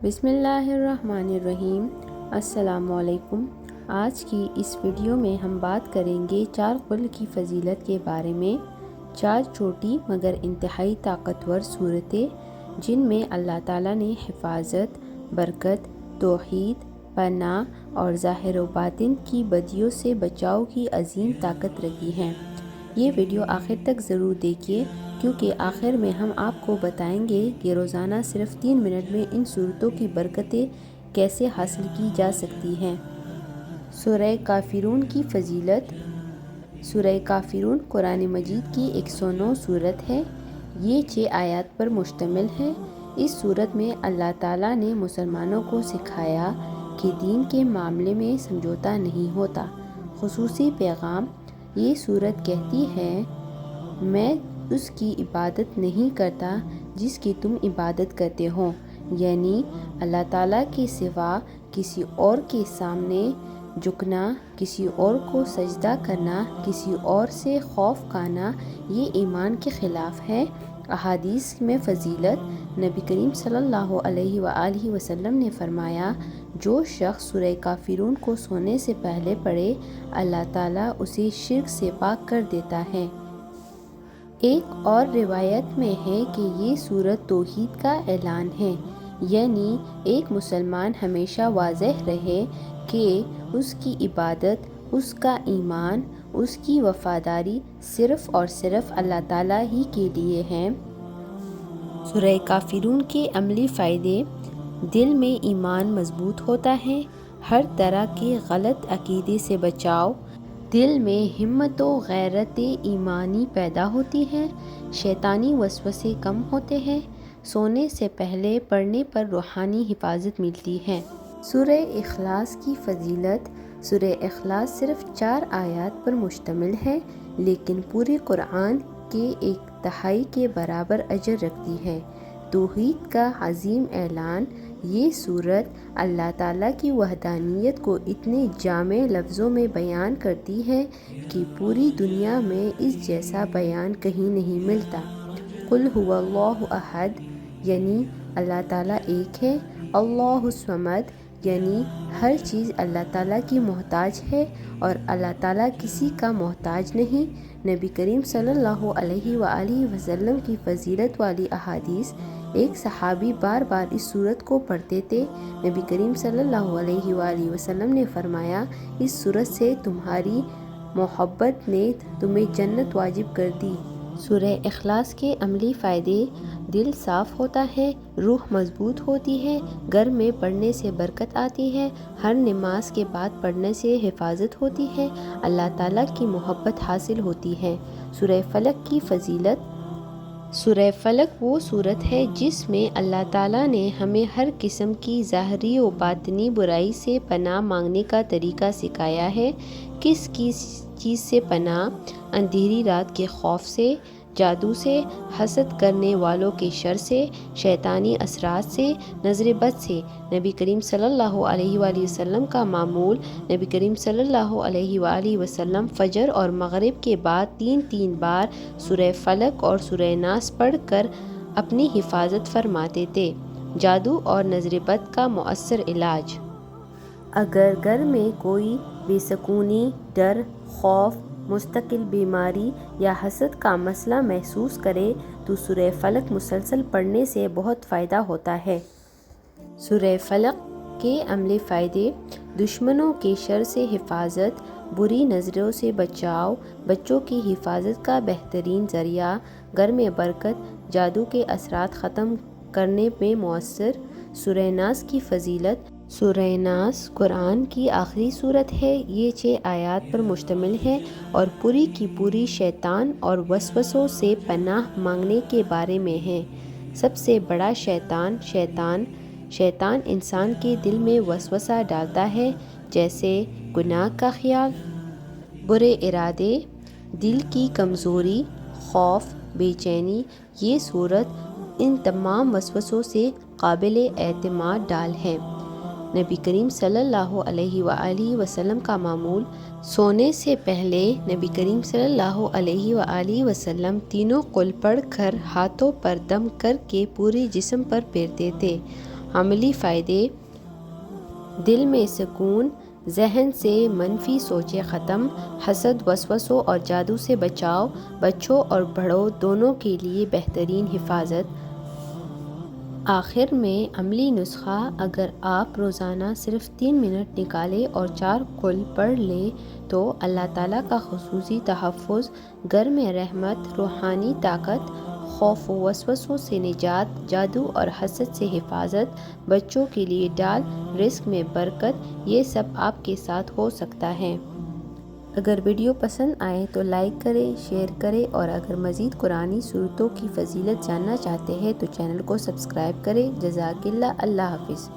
بسم اللہ الرحمن الرحیم۔ السلام علیکم۔ آج کی اس ویڈیو میں ہم بات کریں گے 4 قل کی فضیلت کے بارے میں۔ 4 چھوٹی مگر انتہائی طاقتور صورتیں جن میں اللہ تعالیٰ نے حفاظت، برکت، توحید، پناہ اور ظاہر و باطن کی بدیوں سے بچاؤ کی عظیم طاقت رکھی ہیں۔ یہ ویڈیو آخر تک ضرور دیکھیے کیونکہ آخر میں ہم آپ کو بتائیں گے کہ روزانہ صرف 3 منٹ میں ان صورتوں کی برکتیں کیسے حاصل کی جا سکتی ہیں۔ سورہ کافرون کی فضیلت۔ سورہ کافرون قرآن مجید کی 109 صورت ہے۔ یہ 6 آیات پر مشتمل ہے۔ اس صورت میں اللہ تعالیٰ نے مسلمانوں کو سکھایا کہ دین کے معاملے میں سمجھوتہ نہیں ہوتا۔ خصوصی پیغام۔ یہ صورت کہتی ہے میں اس کی عبادت نہیں کرتا جس کی تم عبادت کرتے ہو، یعنی اللہ تعالیٰ کے سوا کسی اور کے سامنے جھکنا، کسی اور کو سجدہ کرنا، کسی اور سے خوف کھانا، یہ ایمان کے خلاف ہے۔ احادیث میں فضیلت۔ نبی کریم صلی اللہ علیہ وآلہ وسلم نے فرمایا جو شخص سورہ کافرون کو سونے سے پہلے پڑھے اللہ تعالیٰ اسے شرک سے پاک کر دیتا ہے۔ ایک اور روایت میں ہے کہ یہ سورت توحید کا اعلان ہے، یعنی ایک مسلمان ہمیشہ واضح رہے کہ اس کی عبادت، اس کا ایمان، اس کی وفاداری صرف اور صرف اللہ تعالیٰ ہی کے لیے ہے۔ سورہ کافرون کے عملی فائدے۔ دل میں ایمان مضبوط ہوتا ہے، ہر طرح کے غلط عقیدے سے بچاؤ، دل میں ہمت و غیرت ایمانی پیدا ہوتی ہے، شیطانی وسوسے کم ہوتے ہیں، سونے سے پہلے پڑھنے پر روحانی حفاظت ملتی ہے۔ سورہ اخلاص کی فضیلت۔ سورہ اخلاص صرف 4 آیات پر مشتمل ہے لیکن پورے قرآن کے 1/3 کے برابر اجر رکھتی ہے۔ توحید کا عظیم اعلان۔ یہ سورت اللہ تعالیٰ کی وحدانیت کو اتنے جامع لفظوں میں بیان کرتی ہے کہ پوری دنیا میں اس جیسا بیان کہیں نہیں ملتا۔ قل هو اللہ احد، یعنی اللہ تعالیٰ ایک ہے۔ اللہ الصمد، یعنی ہر چیز اللہ تعالیٰ کی محتاج ہے اور اللہ تعالیٰ کسی کا محتاج نہیں۔ نبی کریم صلی اللہ علیہ وآلہ وسلم کی فضیلت والی احادیث۔ ایک صحابی بار بار اس سورت کو پڑھتے تھے۔ نبی کریم صلی اللہ علیہ وآلہ وسلم نے فرمایا اس سورت سے تمہاری محبت نے تمہیں جنت واجب کر دی۔ سورہ اخلاص کے عملی فائدے۔ دل صاف ہوتا ہے، روح مضبوط ہوتی ہے، گھر میں پڑھنے سے برکت آتی ہے، ہر نماز کے بعد پڑھنے سے حفاظت ہوتی ہے، اللہ تعالیٰ کی محبت حاصل ہوتی ہے۔ سورہ فلق کی فضیلت۔ سورہ فلق وہ صورت ہے جس میں اللہ تعالیٰ نے ہمیں ہر قسم کی ظاہری و باطنی برائی سے پناہ مانگنے کا طریقہ سکھایا ہے۔ کس چیز سے پناہ؟ اندھیری رات کے خوف سے، جادو سے، حسد کرنے والوں کے شر سے، شیطانی اثرات سے، نظر بد سے۔ نبی کریم صلی اللہ علیہ وآلہ وسلم کا معمول۔ نبی کریم صلی اللہ علیہ وآلہ وسلم فجر اور مغرب کے بعد 3 بار سورہ فلق اور سورہ ناس پڑھ کر اپنی حفاظت فرماتے تھے۔ جادو اور نظر بد کا مؤثر علاج۔ اگر گھر میں کوئی بے سکونی، ڈر، خوف، مستقل بیماری یا حسد کا مسئلہ محسوس کرے تو سورہ فلق مسلسل پڑھنے سے بہت فائدہ ہوتا ہے۔ سورہ فلق کے عملی فائدے۔ دشمنوں کے شر سے حفاظت، بری نظروں سے بچاؤ، بچوں کی حفاظت کا بہترین ذریعہ، گھر میں برکت، جادو کے اثرات ختم کرنے میں مؤثر۔ سورہ ناس کی فضیلت۔ سورہ ناس قرآن کی آخری صورت ہے۔ یہ 6 آیات پر مشتمل ہے اور پوری کی پوری شیطان اور وسوسوں سے پناہ مانگنے کے بارے میں ہے۔ سب سے بڑا شیطان انسان کے دل میں وسوسہ ڈالتا ہے، جیسے گناہ کا خیال، برے ارادے، دل کی کمزوری، خوف، بے چینی۔ یہ صورت ان تمام وسوسوں سے قابل اعتماد ڈال ہے۔ نبی کریم صلی اللہ علیہ وآلہ وسلم کا معمول۔ سونے سے پہلے نبی کریم صلی اللہ علیہ وآلہ وسلم تینوں قل پڑھ کر ہاتھوں پر دم کر کے پورے جسم پر پھیرتے تھے۔ عملی فائدے: دل میں سکون، ذہن سے منفی سوچیں ختم، حسد، وسوسوں اور جادو سے بچاؤ، بچوں اور بڑوں دونوں کے لیے بہترین حفاظت۔ آخر میں عملی نسخہ: اگر آپ روزانہ صرف 3 منٹ نکالیں اور 4 قل پڑھ لیں تو اللہ تعالیٰ کا خصوصی تحفظ، گھر میں رحمت، روحانی طاقت، خوف و وسوسوں سے نجات، جادو اور حسد سے حفاظت، بچوں کے لیے ڈال، رزق میں برکت، یہ سب آپ کے ساتھ ہو سکتا ہے۔ اگر ویڈیو پسند آئے تو لائک کریں، شیئر کریں اور اگر مزید قرآنی صورتوں کی فضیلت جاننا چاہتے ہیں تو چینل کو سبسکرائب کریں۔ جزاک اللہ۔ اللہ حافظ۔